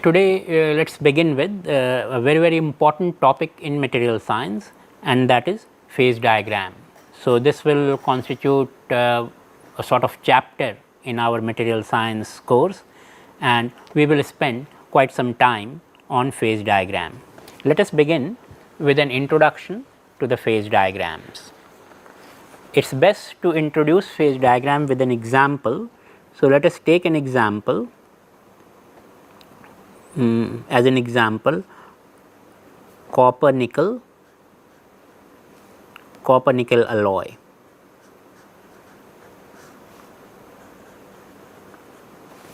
Today let us begin with a very important topic in material science, and that is phase diagram. So, this will constitute a sort of chapter in our material science course, and we will spend quite some time on phase diagram. Let us begin with an introduction to the phase diagrams. It is best to introduce phase diagram with an example. So, let us take an example. As an example, copper nickel alloy.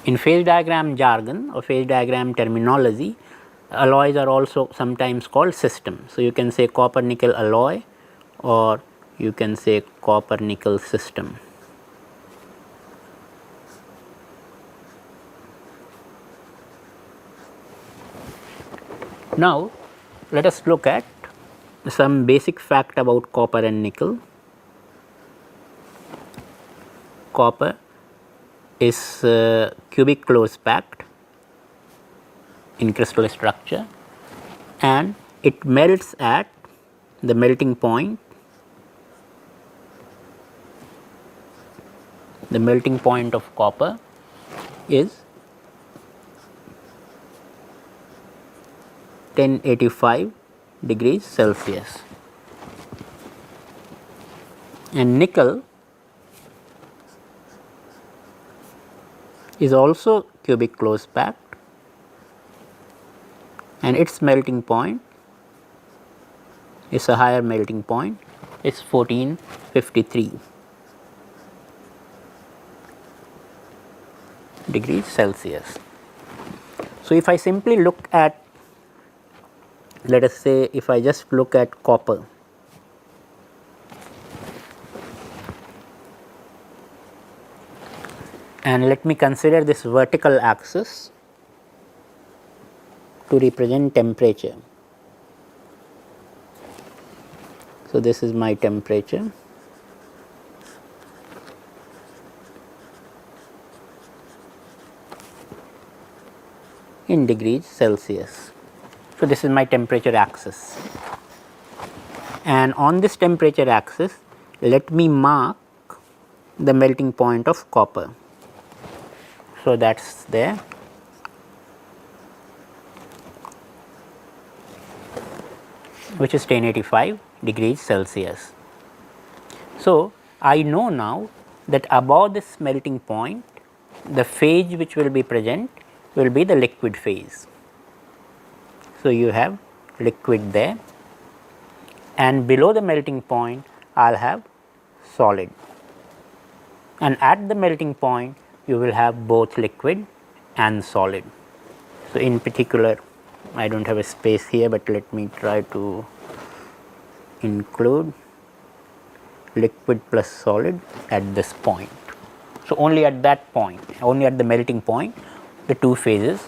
In phase diagram jargon or phase diagram terminology, alloys are also sometimes called systems. So, you can say copper nickel alloy or you can say copper nickel system. Now, let us look at some basic fact about copper and nickel. Copper is cubic close packed in crystal structure, and it melts at the melting point. The melting point of copper is 1085 degrees Celsius, and nickel is also cubic close packed, and its melting point is a higher melting point, is 1453 degrees Celsius. So, if I simply look at, let us say, if I just look at copper, and let me consider this vertical axis to represent temperature. So, this is my temperature, in degrees Celsius. So, this is my temperature axis, and on this temperature axis let me mark the melting point of copper. So, that is there, which is 1085 degrees Celsius. So, I know now that above this melting point the phase which will be present will be the liquid phase. So, you have liquid there, and below the melting point I will have solid, and at the melting point you will have both liquid and solid. So, in particular, I do not have a space here, but let me try to include liquid plus solid at this point. So, only at that point, only at the melting point, the two phases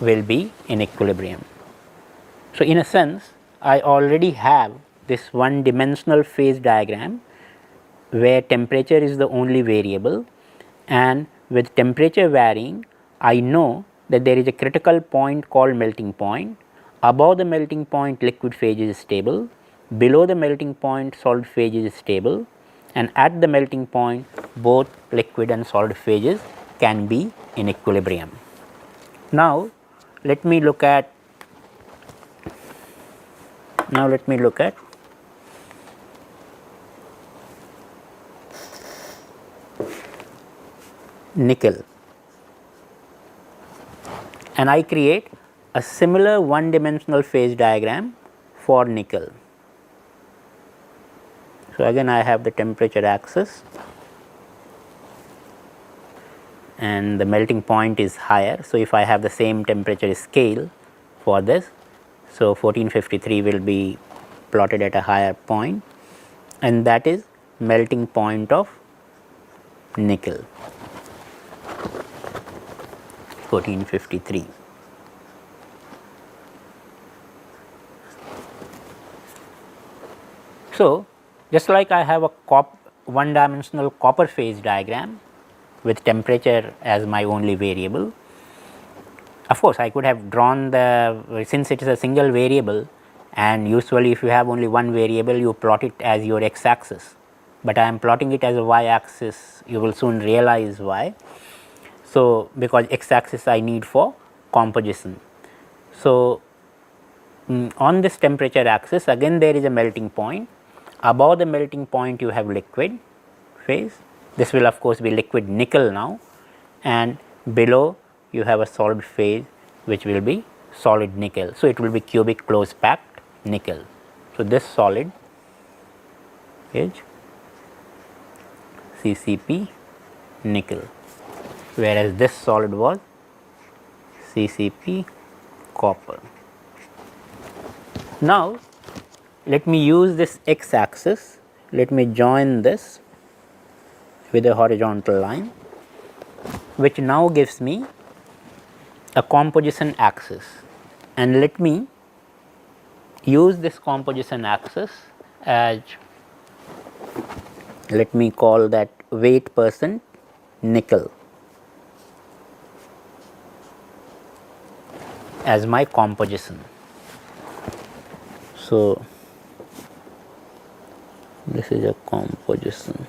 will be in equilibrium. So, in a sense, I already have this one dimensional phase diagram where temperature is the only variable, and with temperature varying, I know that there is a critical point called melting point. Above the melting point liquid phase is stable, below the melting point solid phase is stable, and at the melting point both liquid and solid phases can be in equilibrium. Now, let me look at nickel, and I create a similar one dimensional phase diagram for nickel. So, again I have the temperature axis, and the melting point is higher. So, if I have the same temperature scale for this, so 1453 will be plotted at a higher point, and that is melting point of nickel, 1453. So, just like I have a one dimensional copper phase diagram with temperature as my only variable, Of course, I could have drawn the, since it is a single variable, and usually if you have only one variable you plot it as your x axis, but I am plotting it as a y axis, you will soon realize why. So, because x axis I need for composition. So, on this temperature axis again there is a melting point. Above the melting point you have liquid phase, this will of course be liquid nickel now, and below you have a solid phase which will be solid nickel. So, it will be cubic close packed nickel. So, this solid is CCP nickel, whereas this solid was CCP copper. Now, let me use this x axis, let me join this with a horizontal line, which now gives me a composition axis, and let me use this composition axis as, let me call that weight percent nickel as my composition. So, this is a composition.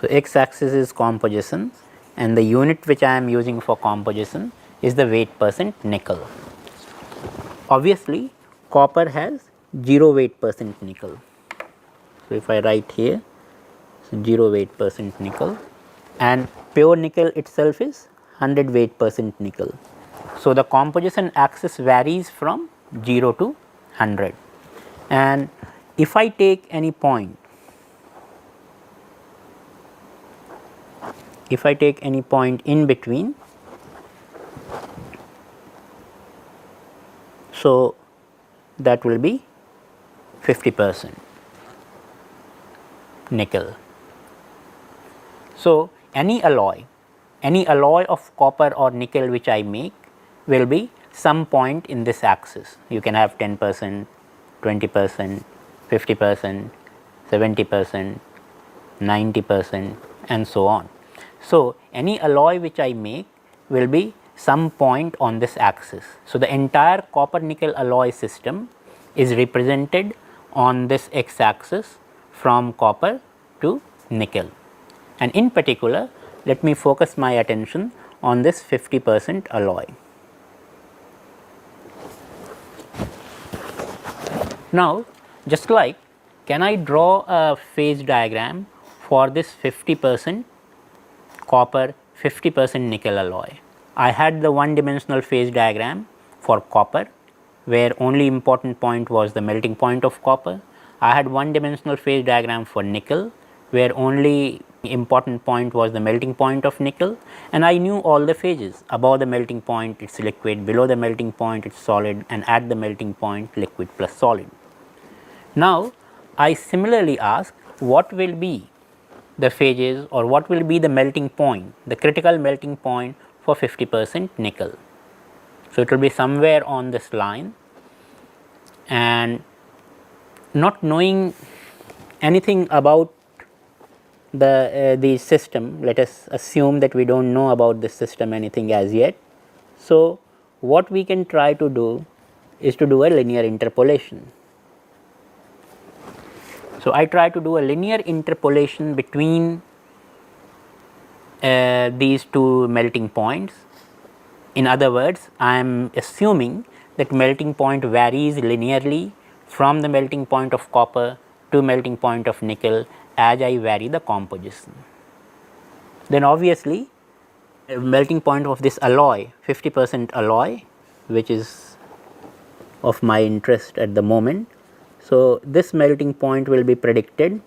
So, x axis is composition, and the unit which I am using for composition is the weight percent nickel. Obviously, copper has 0 weight percent nickel. So, if I write here, so 0 weight percent nickel, and pure nickel itself is 100 weight percent nickel. So, the composition axis varies from 0 to 100, and if I take any point, in between, so that will be 50% nickel. So, any alloy of copper or nickel which I make will be some point in this axis. You can have 10%, 20%, 50%, 70%, 90% and so on. So, any alloy which I make will be some point on this axis. So, the entire copper nickel alloy system is represented on this x axis from copper to nickel, and in particular let me focus my attention on this 50% alloy. Now, just like, can I draw a phase diagram for this 50% copper, 50% nickel alloy? I had the one dimensional phase diagram for copper, where only important point was the melting point of copper. I had one dimensional phase diagram for nickel, where only important point was the melting point of nickel, and I knew all the phases. Above the melting point it is liquid, below the melting point it is solid, and at the melting point liquid plus solid. Now, I similarly ask, what will be the phases, or what will be the melting point, the critical melting point for 50% nickel. So, it will be somewhere on this line, and not knowing anything about the system, let us assume that we do not know about this system anything as yet. So, what we can try to do is to do a linear interpolation. So, I try to do a linear interpolation between these two melting points. In other words, I am assuming that melting point varies linearly from the melting point of copper to melting point of nickel as I vary the composition. Then obviously, melting point of this alloy, 50% alloy, which is of my interest at the moment. So, this melting point will be predicted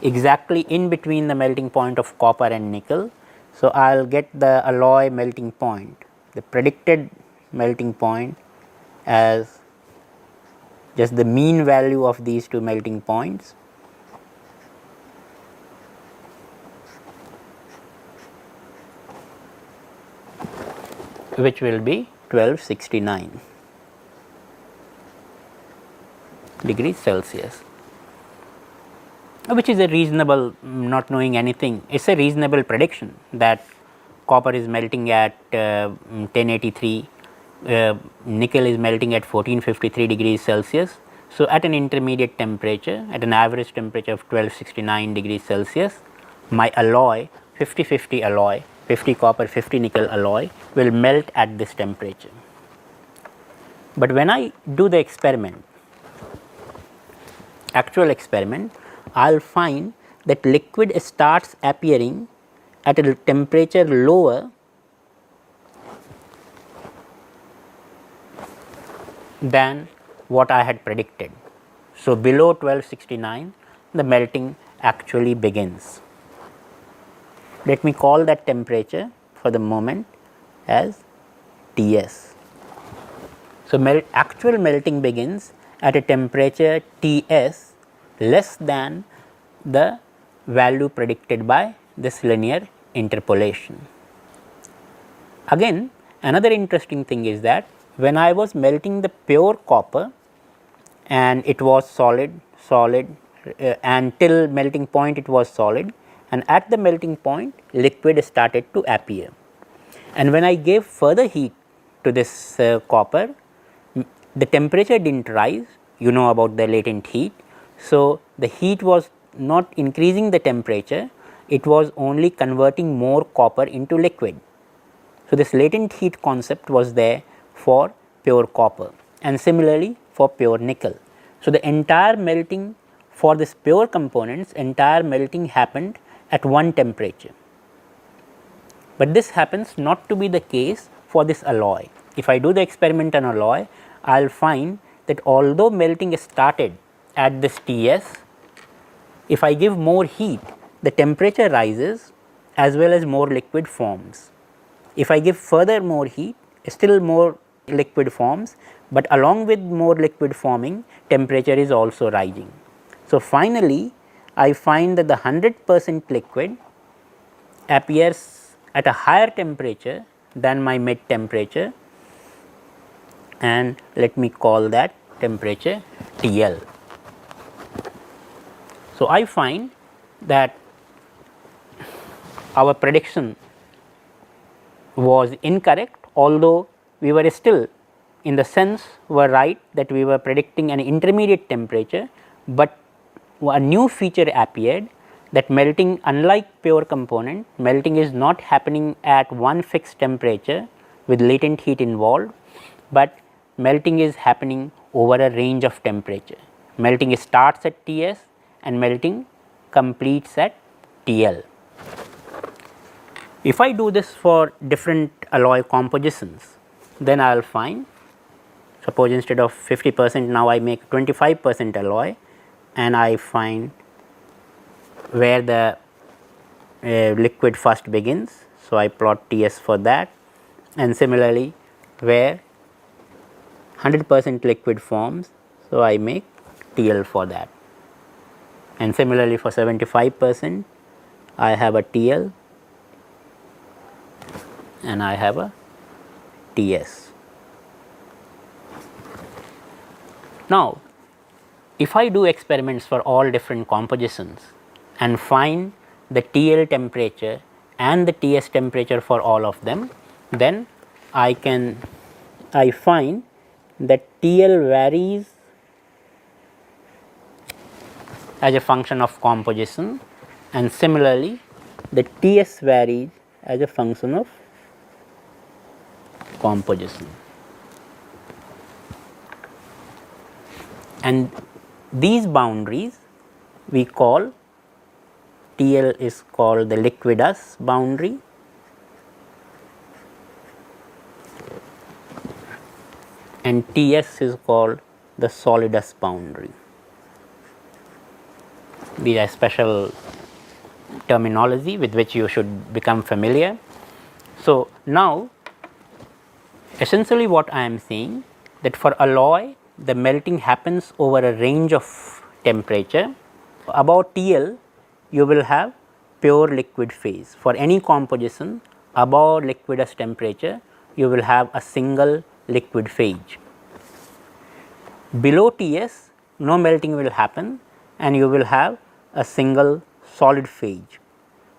exactly in between the melting point of copper and nickel. So, I will get the alloy melting point, the predicted melting point, as just the mean value of these two melting points, which will be 1269 degrees Celsius. which is a reasonable, not knowing anything, it is a reasonable prediction that copper is melting at 1083, nickel is melting at 1453 degrees Celsius. So, at an intermediate temperature, at an average temperature of 1269 degrees Celsius, my alloy 50-50 alloy, 50 copper 50 nickel alloy will melt at this temperature. But when I do the experiment, actual experiment, I will find that liquid starts appearing at a temperature lower than what I had predicted. So, below 1269 the melting actually begins. Let me call that temperature for the moment as Ts. So, actual melting begins at a temperature Ts less than the value predicted by this linear interpolation. Again, another interesting thing is that when I was melting the pure copper and it was solid and till melting point it was solid, and at the melting point liquid started to appear, and when I gave further heat to this copper, the temperature did not rise, you know about the latent heat. So, the heat was not increasing the temperature, it was only converting more copper into liquid. So, this latent heat concept was there for pure copper and similarly for pure nickel. So, the entire melting for this pure components, entire melting happened at one temperature, but this happens not to be the case for this alloy. If I do the experiment on alloy, I will find that although melting started at this Ts, if I give more heat, the temperature rises as well as more liquid forms. If I give further more heat, still more liquid forms, but along with more liquid forming, temperature is also rising. So, finally, I find that the 100% liquid appears at a higher temperature than my mid temperature, and let me call that temperature TL. So, I find that our prediction was incorrect, although we were still in the sense were right that we were predicting an intermediate temperature, but a new feature appeared that melting, unlike pure component, melting is not happening at one fixed temperature with latent heat involved, but melting is happening over a range of temperature. Melting starts at Ts and melting completes at TL. If I do this for different alloy compositions, then I will find, suppose instead of 50% now I make 25% alloy, and I find where the liquid first begins. So, I plot Ts for that, and similarly where 100% liquid forms. So, I make TL for that, and similarly for 75% I have a TL and I have a Ts. Now, if I do experiments for all different compositions and find the TL temperature and the Ts temperature for all of them, then I find that TL varies as a function of composition, and similarly the Ts varies as a function of composition. And these boundaries we call, TL is called the liquidus boundary, and Ts is called the solidus boundary. These are special terminology with which you should become familiar. So, now essentially what I am saying, that for alloy the melting happens over a range of temperature. Above TL you will have pure liquid phase. For any composition above liquidus temperature you will have a single liquid phase. Below Ts no melting will happen and you will have a single solid phase.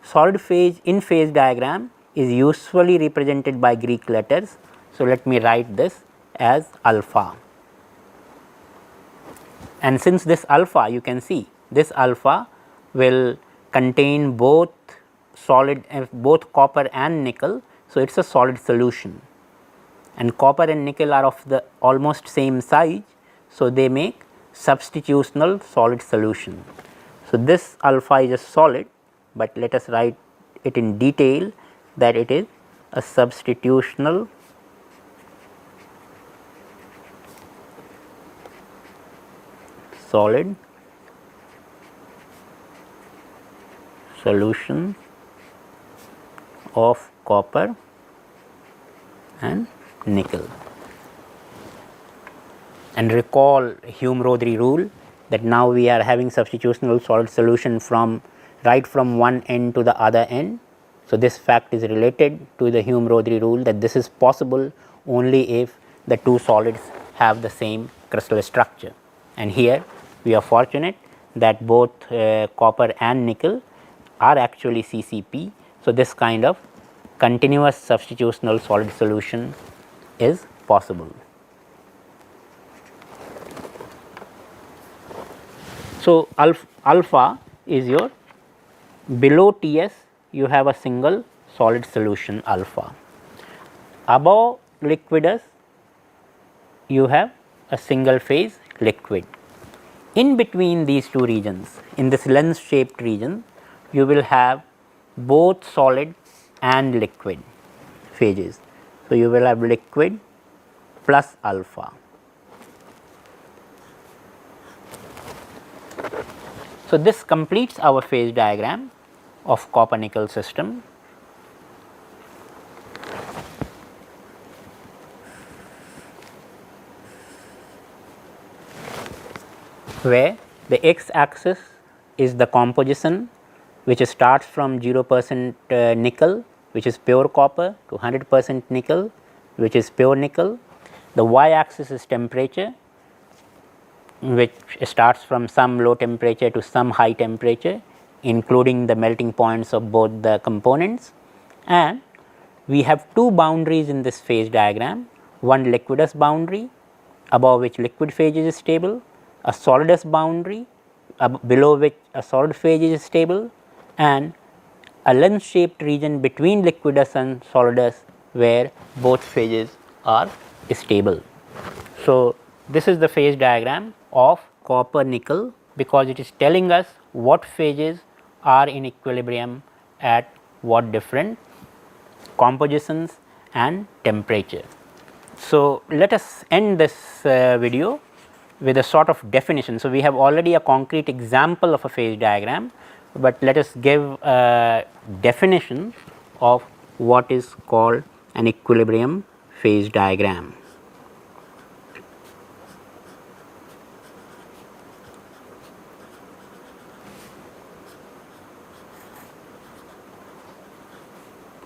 Solid phase in phase diagram is usually represented by Greek letters. So, let me write this as alpha, and since this alpha, you can see this alpha will contain both solid both copper and nickel. So, it is a solid solution, and copper and nickel are of the almost same size. So, they make substitutional solid solution. So, this alpha is a solid, but let us write it in detail that it is a substitutional solid solution of copper and nickel. And recall Hume-Rothery rule that now we are having substitutional solid solution from right from one end to the other end. So, this fact is related to the Hume-Rothery rule that this is possible only if the two solids have the same crystal structure, and here we are fortunate that both copper and nickel are actually CCP. So, this kind of continuous substitutional solid solution is possible. So, alpha is your below Ts you have a single solid solution alpha, above liquidus you have a single phase liquid. In between these two regions, in this lens shaped region, you will have both solid and liquid phases. So, you will have liquid plus alpha. So, this completes our phase diagram of copper nickel system. Where the x axis is the composition, which starts from 0% nickel, which is pure copper, to 100% nickel, which is pure nickel. The y axis is temperature, which starts from some low temperature to some high temperature, including the melting points of both the components. And we have two boundaries in this phase diagram, one liquidus boundary above which liquid phase is stable, a solidus boundary below which a solid phase is stable, and a lens shaped region between liquidus and solidus where both phases are stable. So, this is the phase diagram of copper nickel, because it is telling us what phases are in equilibrium at what different compositions and temperature. So, let us end this video with a sort of definition. So, we have already a concrete example of a phase diagram, but let us give a definition of what is called an equilibrium phase diagram.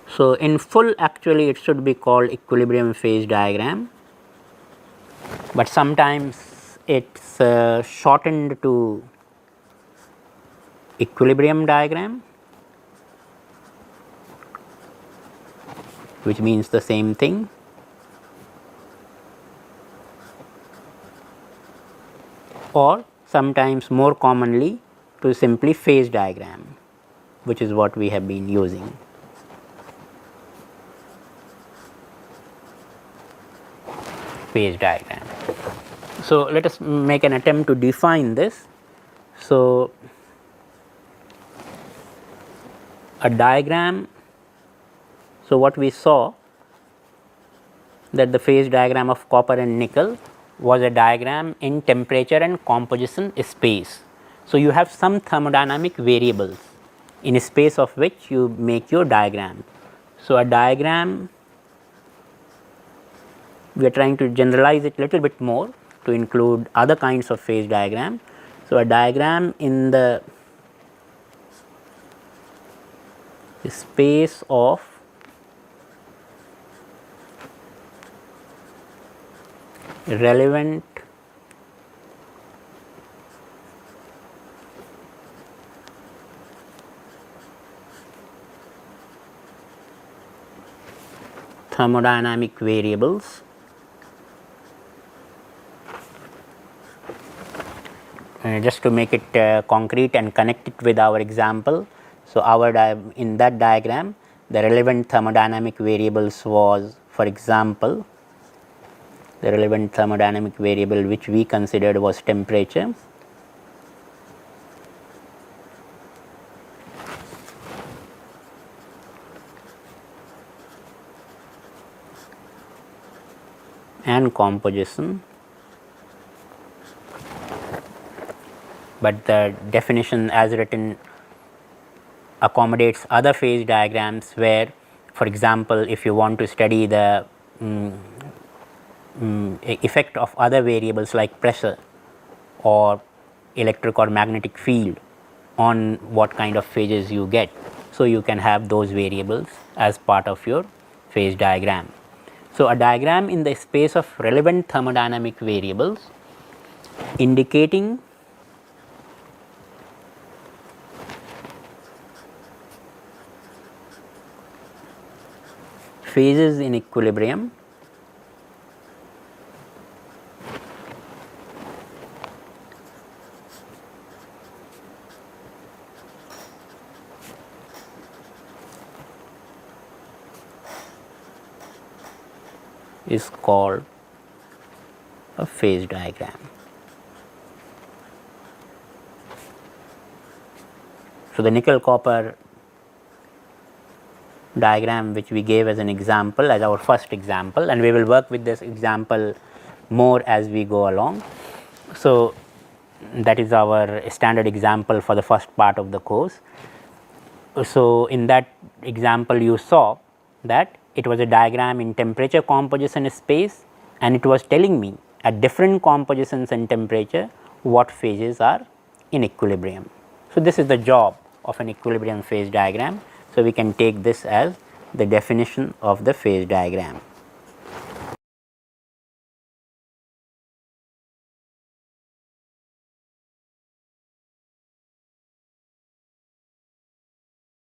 So, in full actually it should be called equilibrium phase diagram, but sometimes it is shortened to equilibrium diagram, which means the same thing. Or sometimes more commonly to simply phase diagram, which is what we have been using. Phase diagram. So, let us make an attempt to define this. So, a diagram, so what we saw that the phase diagram of copper and nickel was a diagram in temperature and composition space. So, you have some thermodynamic variables in space of which you make your diagram. So, a diagram, we are trying to generalize it little bit more to include other kinds of phase diagram. So, a diagram in the space of relevant thermodynamic variables just to make it concrete and connect it with our example. So, in that diagram the relevant thermodynamic variables was, for example, the relevant thermodynamic variable which we considered was temperature, and composition, but the definition as written accommodates other phase diagrams where, for example, if you want to study the effect of other variables like pressure or electric or magnetic field on what kind of phases you get. So, you can have those variables as part of your phase diagram. So, a diagram in the space of relevant thermodynamic variables indicating phases in equilibrium is called a phase diagram. So, the nickel copper diagram which we gave as an example, as our first example, and we will work with this example more as we go along. So, that is our standard example for the first part of the course. So, in that example you saw that it was a diagram in temperature composition space, and it was telling me at different compositions and temperature what phases are in equilibrium. So, this is the job of an equilibrium phase diagram. So, we can take this as the definition of the phase diagram.